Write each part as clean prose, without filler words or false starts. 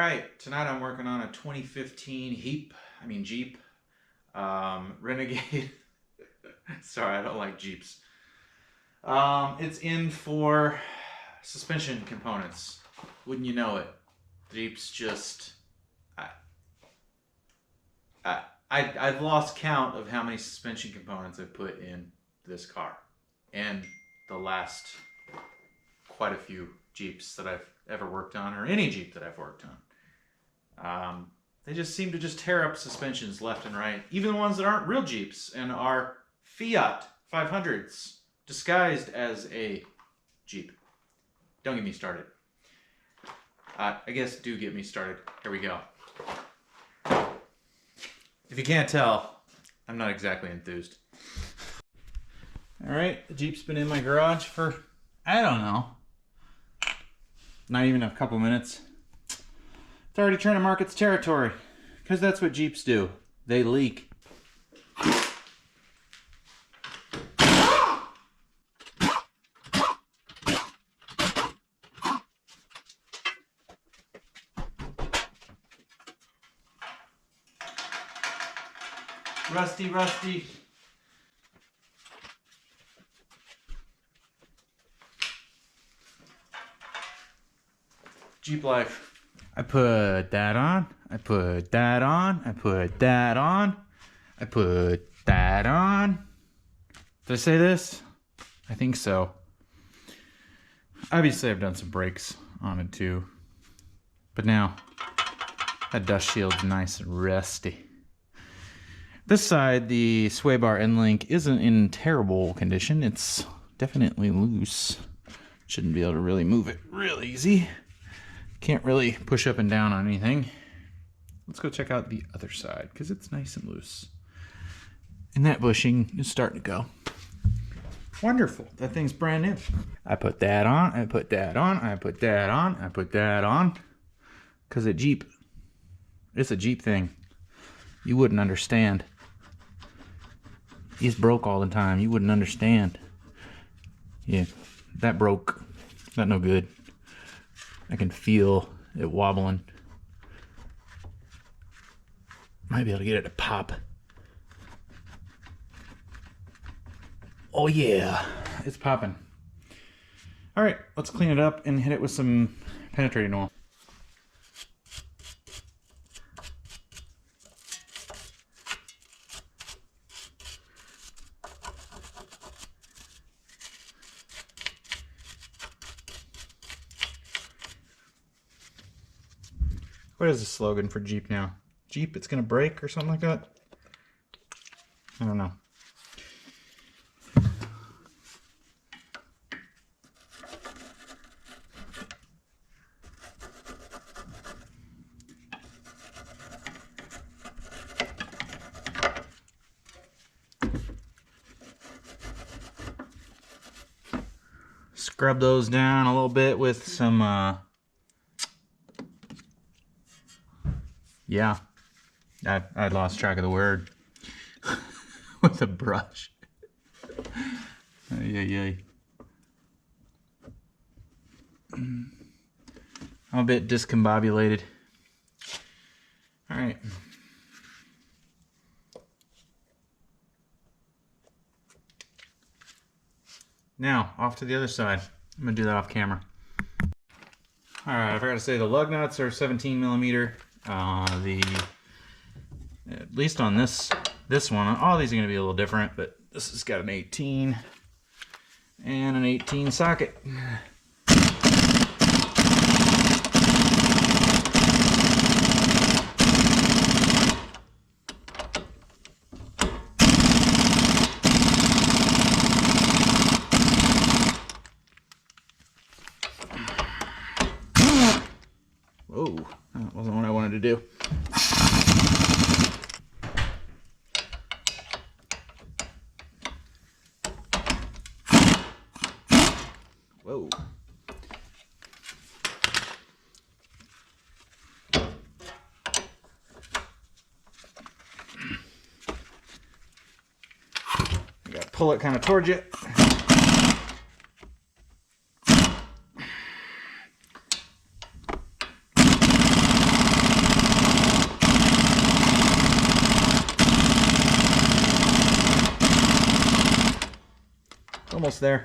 Alright, tonight I'm working on a 2015 Jeep Renegade. Sorry, I don't like Jeeps. It's in for suspension components. Wouldn't you know it? Jeeps just... I've lost count of how many suspension components I've put in this car. And the last quite a few Jeeps that I've ever worked on, or any Jeep that I've worked on. They just seem to just tear up suspensions left and right. Even the ones that aren't real Jeeps and are Fiat 500s disguised as a Jeep. Don't get me started. I guess do get me started. Here we go. If you can't tell, I'm not exactly enthused. Alright, the Jeep's been in my garage for, I don't know, not even a couple minutes. It's already trying to mark its territory, because that's what Jeeps do. They leak. Rusty, rusty. Jeep life. I put that on, I put that on, I put that on, I put that on. Did I say this? I think so. Obviously I've done some brakes on it too. But now, that dust shield's nice and rusty. This side, the sway bar end link isn't in terrible condition. It's definitely loose. Shouldn't be able to really move it real easy. Can't really push up and down on anything. Let's go check out the other side because it's nice and loose. And that bushing is starting to go. Wonderful. That thing's brand new. I put that on, I put that on, I put that on, I put that on. Because it's a Jeep thing. You wouldn't understand. It's broke all the time. You wouldn't understand. Yeah, that broke. Not no good. I can feel it wobbling. Might be able to get it to pop. Oh yeah, it's popping. All right, let's clean it up and hit it with some penetrating oil. What is the slogan for Jeep now? Jeep, it's gonna break or something like that? I don't know. Scrub those down a little bit with some yeah, I lost track of the word. With a brush. Ay. I'm a bit discombobulated. All right. Now, off to the other side. I'm gonna do that off camera. All right, I forgot to say the lug nuts are 17 millimeter. At least on this one, all these are going to be a little different, but this has got an 18 and an 18 socket. Whoa, that wasn't what I wanted to do. Whoa. You gotta pull it kind of towards you. Almost there.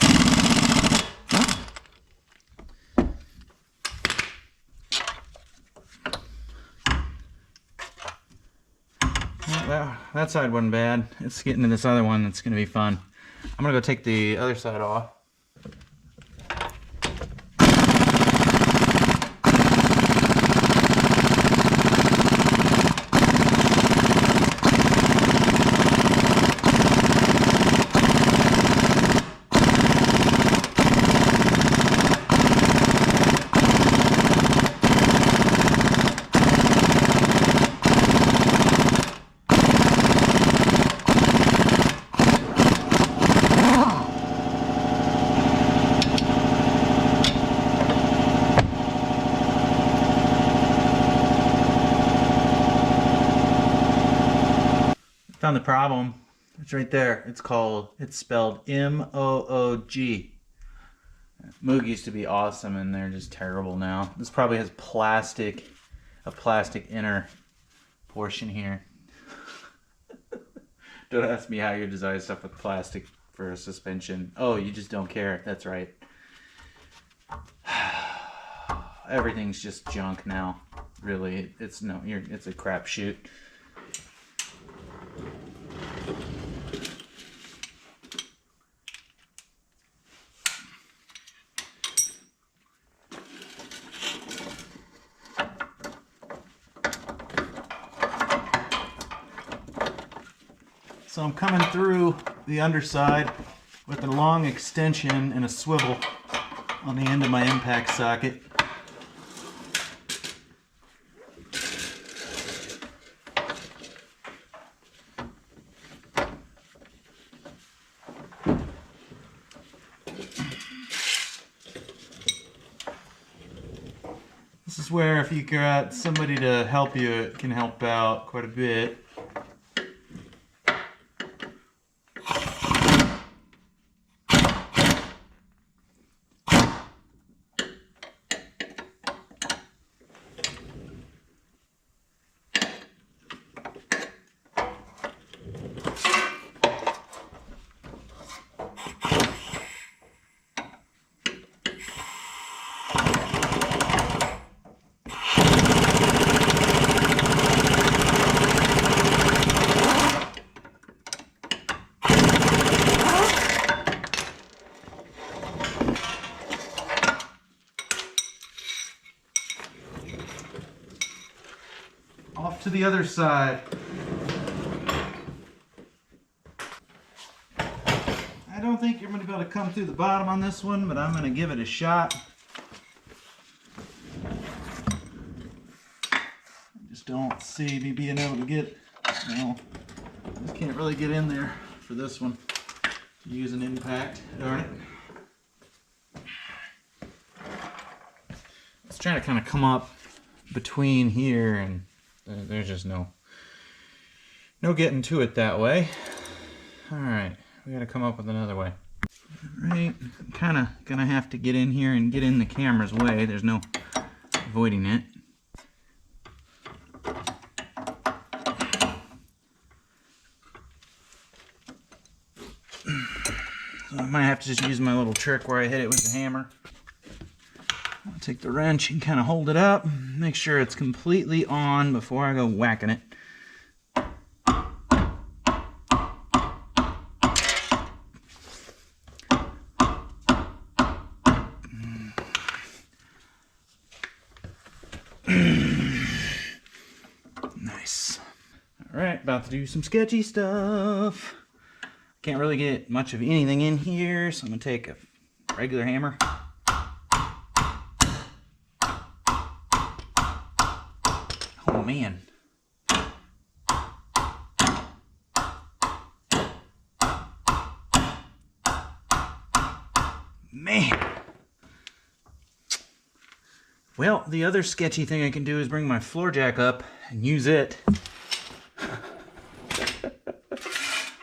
That side wasn't bad. It's getting to this other one that's going to be fun. I'm going to go take the other side off. Found the problem. It's right there. It's spelled M-O-O-G. Moog used to be awesome and they're just terrible now. This probably has a plastic inner portion here. Don't ask me how you design stuff with plastic for a suspension. Oh, you just don't care. That's right. Everything's just junk now. Really, it's a crapshoot. So I'm coming through the underside with a long extension and a swivel on the end of my impact socket. This is where if you got somebody to help you, it can help out quite a bit. Off to the other side. I don't think you're going to be able to come through the bottom on this one, but I'm going to give it a shot. I just don't see me being able to get, well, I just can't really get in there for this one. Use an impact, darn it. Let's try to kind of come up between here, and there's just no getting to it that way. All right, we got to come up with another way. All right, I'm kind of gonna have to get in here and get in the camera's way. There's no avoiding it. So I might have to just use my little trick where I hit it with the hammer. I'll take the wrench and kind of hold it up, make sure it's completely on before I go whacking it. Nice. All right, about to do some sketchy stuff. Can't really get much of anything in here, so I'm gonna take a regular hammer. Oh man. Man. Well, the other sketchy thing I can do is bring my floor jack up and use it.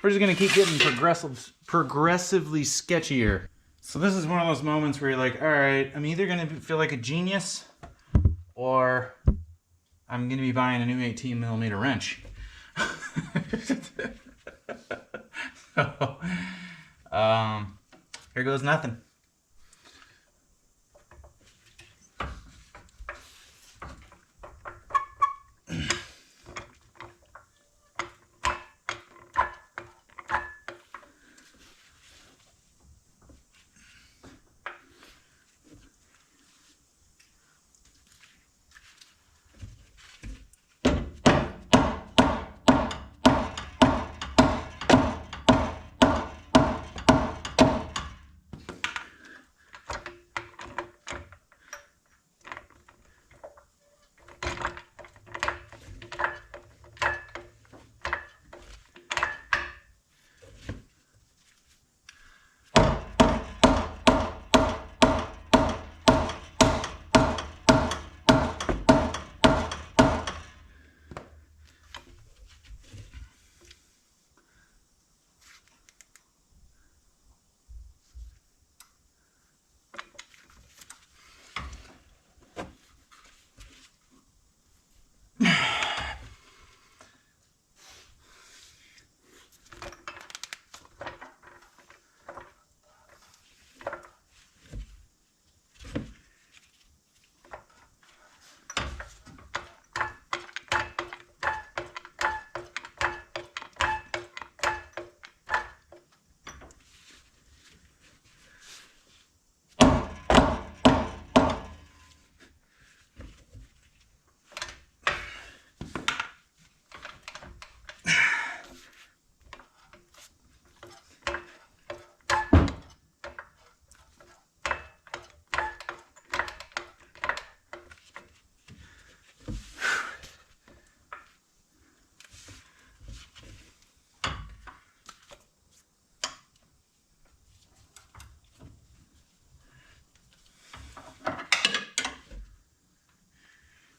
We're just gonna keep getting progressively sketchier. So this is one of those moments where you're like, all right, I'm either gonna feel like a genius or I'm gonna be buying a new 18mm wrench. So, Here goes nothing.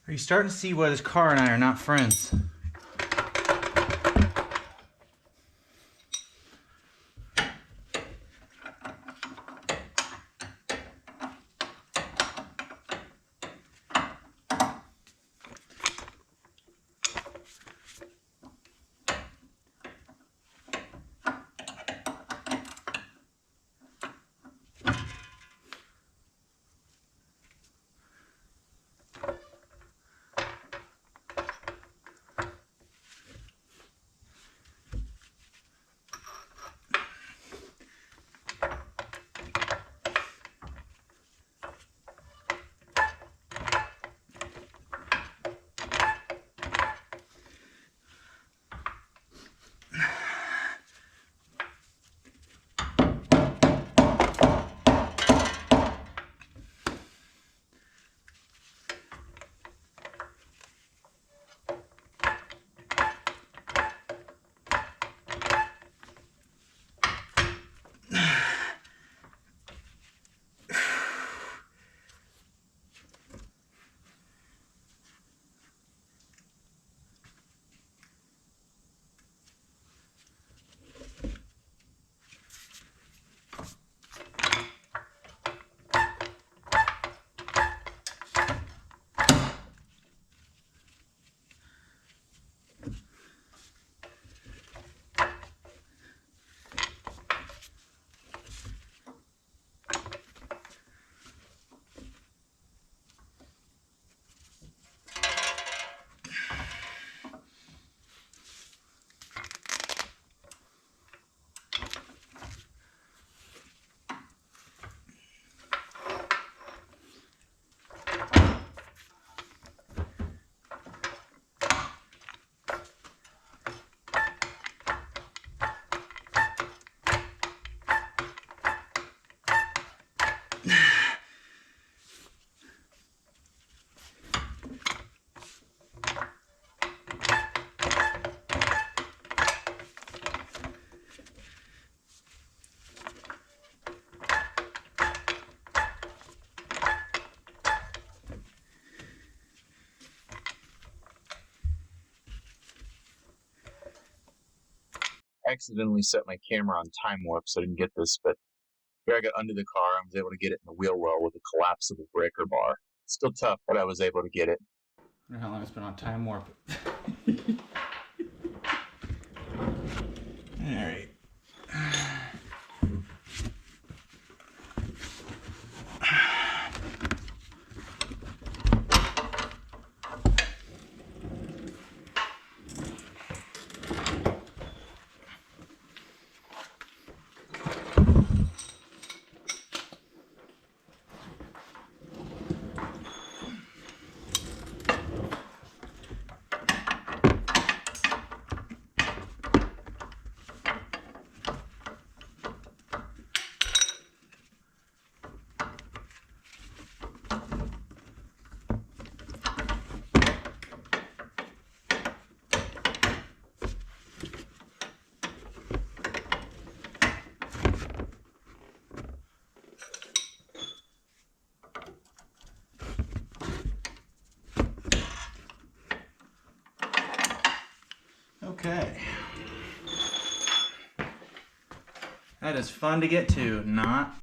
Are you starting to see why this car and I are not friends? I accidentally set my camera on time warp, so I didn't get this, but here I got under the car. I was able to get it in the wheel well with a collapsible breaker bar. Still tough, but I was able to get it. I wonder how long it's been on time warp. Alright. Okay. That is fun to get to, not.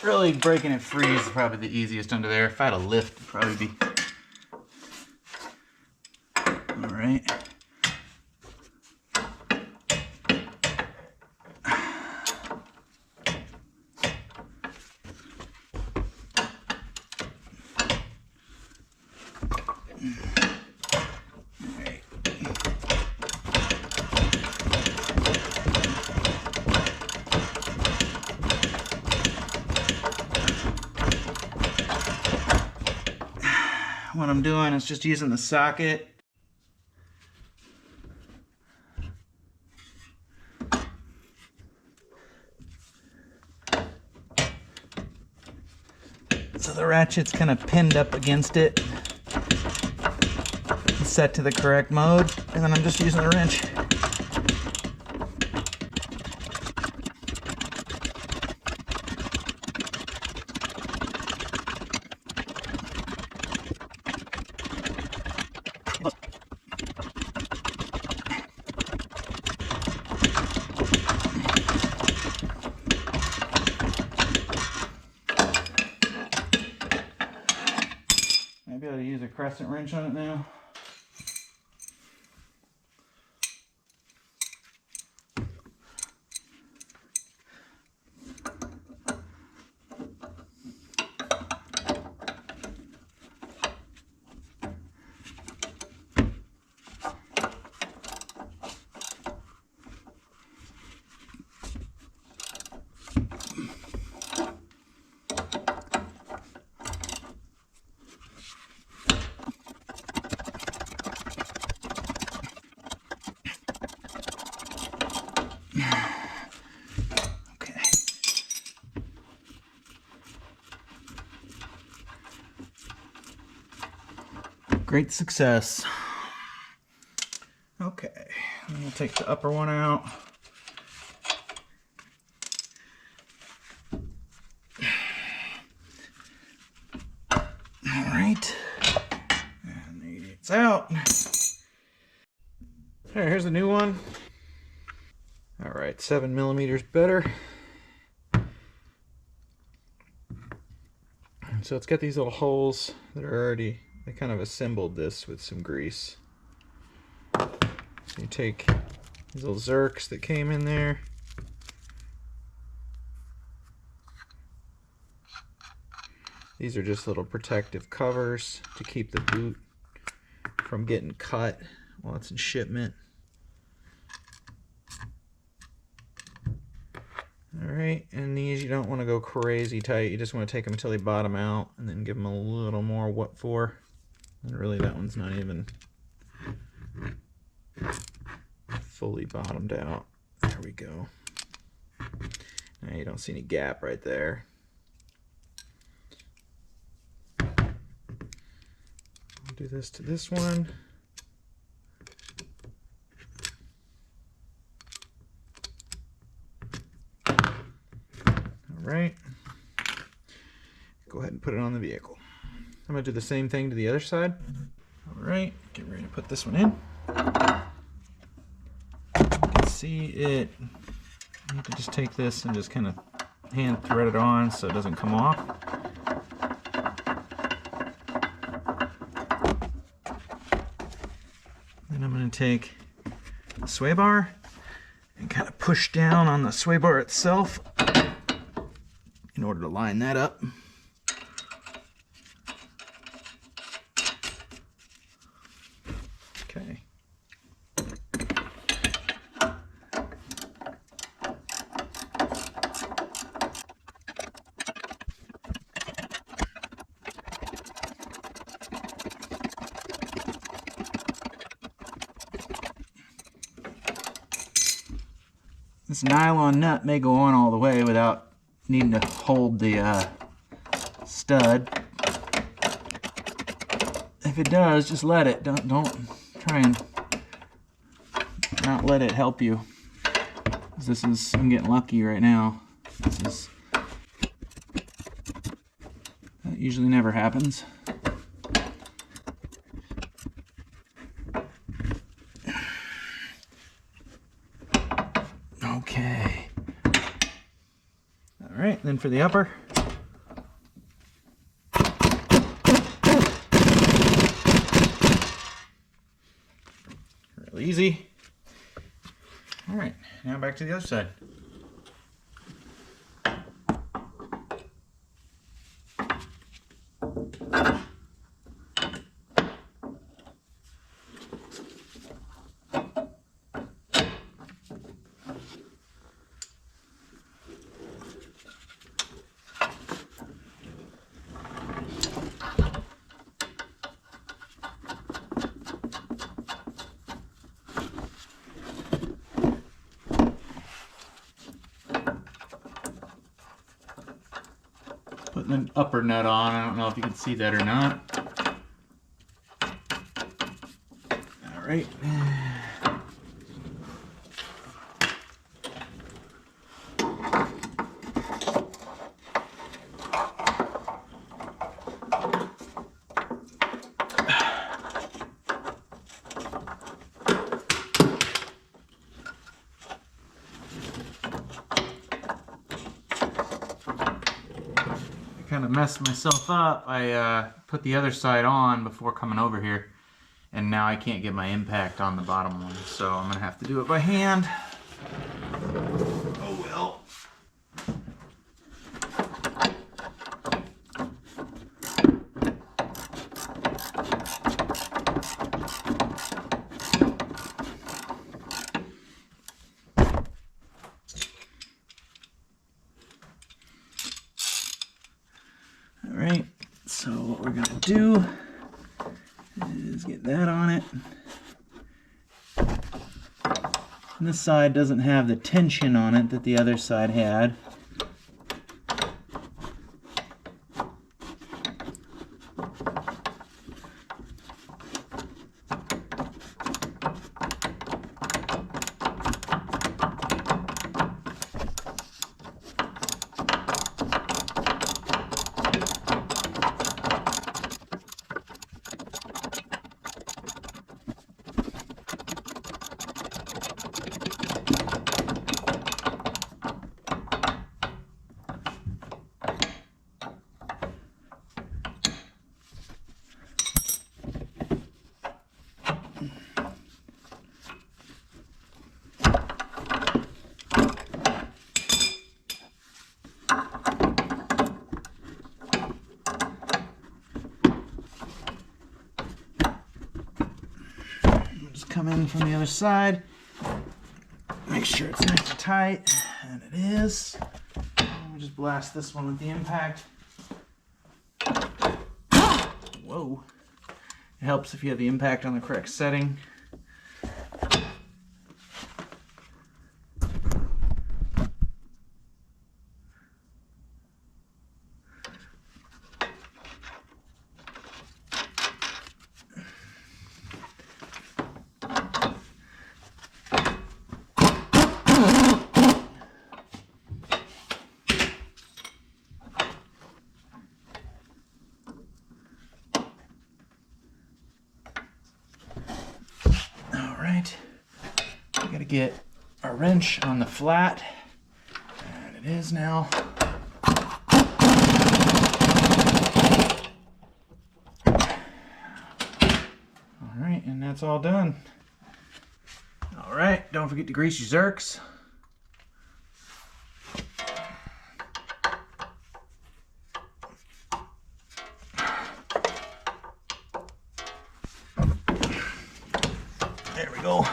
Really breaking it free is probably the easiest under there. If I had a lift, it'd probably be. All right. What I'm doing is just using the socket. So the ratchet's kind of pinned up against it, set to the correct mode, and then I'm just using the wrench. Maybe I ought to use a crescent wrench on it now. Okay. Great success. Okay, I'm gonna take the upper one out. All right, and it's out. All right, here's the new one. All right, 7 millimeters better. And so it's got these little holes that are already, they kind of assembled this with some grease. So you take these little Zerks that came in there. These are just little protective covers to keep the boot from getting cut while it's in shipment. Alright, and these you don't want to go crazy tight, you just want to take them until they bottom out and then give them a little more what for. And really that one's not even fully bottomed out. There we go. Now you don't see any gap right there. I'll do this to this one. Right. Go ahead and put it on the vehicle. I'm going to do the same thing to the other side. All right, get ready to put this one in. You can see it. You have to just take this and just kind of hand thread it on so it doesn't come off. Then I'm going to take the sway bar and kind of push down on the sway bar itself in order to line that up. Okay. This nylon nut may go on all the way without needing to hold the stud. If it does, just let it. Don't try and not let it help you. I'm getting lucky right now. That usually never happens. Okay. All right, then for the upper. Real easy. All right, now back to the other side. Putting an upper nut on. I don't know if you can see that or not. All right. Kind of messed myself up. I put the other side on before coming over here, and now I can't get my impact on the bottom one, so I'm gonna have to do it by hand. Oh well. Alright, so what we're going to do is get that on it. And this side doesn't have the tension on it that the other side had. Come in from the other side, make sure it's nice and tight, and it is. We'll just blast this one with the impact. Whoa. It helps if you have the impact on the correct setting. We gotta get a wrench on the flat, and it is now. Alright, and that's all done. Alright, don't forget to grease your Zerks. There we go.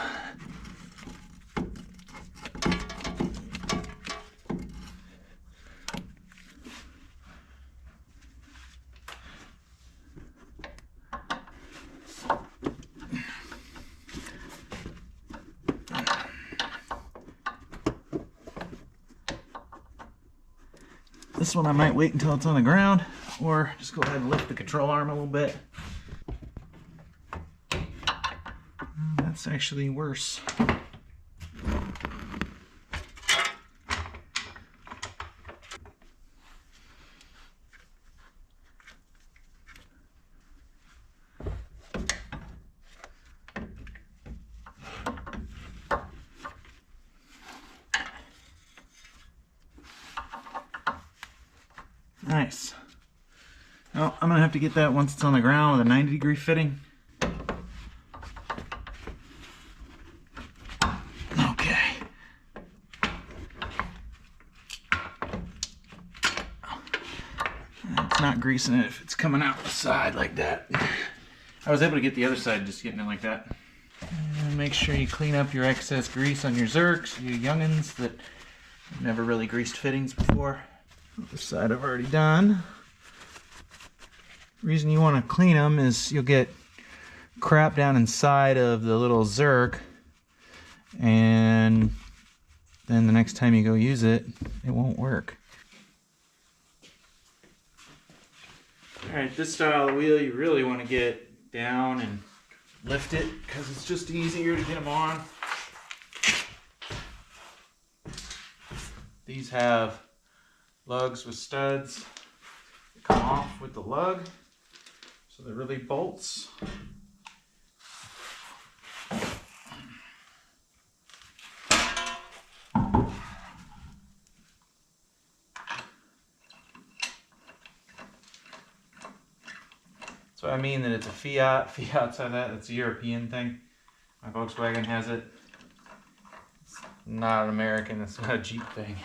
This one I might wait until it's on the ground, or just go ahead and lift the control arm a little bit. That's actually worse. Nice. Well, I'm gonna have to get that once it's on the ground with a 90-degree fitting. Okay. It's not greasing it if it's coming out the side like that. I was able to get the other side just getting it like that. And make sure you clean up your excess grease on your Zerks, you youngins that have never really greased fittings before. This side I've already done. The reason you want to clean them is you'll get crap down inside of the little Zerk, and then the next time you go use it, it won't work. Alright, this style of wheel you really want to get down and lift it because it's just easier to get them on. These have lugs with studs that come off with the lug, so they're really bolts. So I mean that it's a Fiat. Fiat's have that. It's a European thing. My Volkswagen has it. It's not an American. It's not a Jeep thing.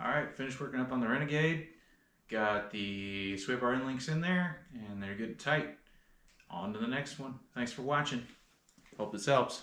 Alright, finished working up on the Renegade. Got the sway bar end links in there, and they're good and tight. On to the next one. Thanks for watching. Hope this helps.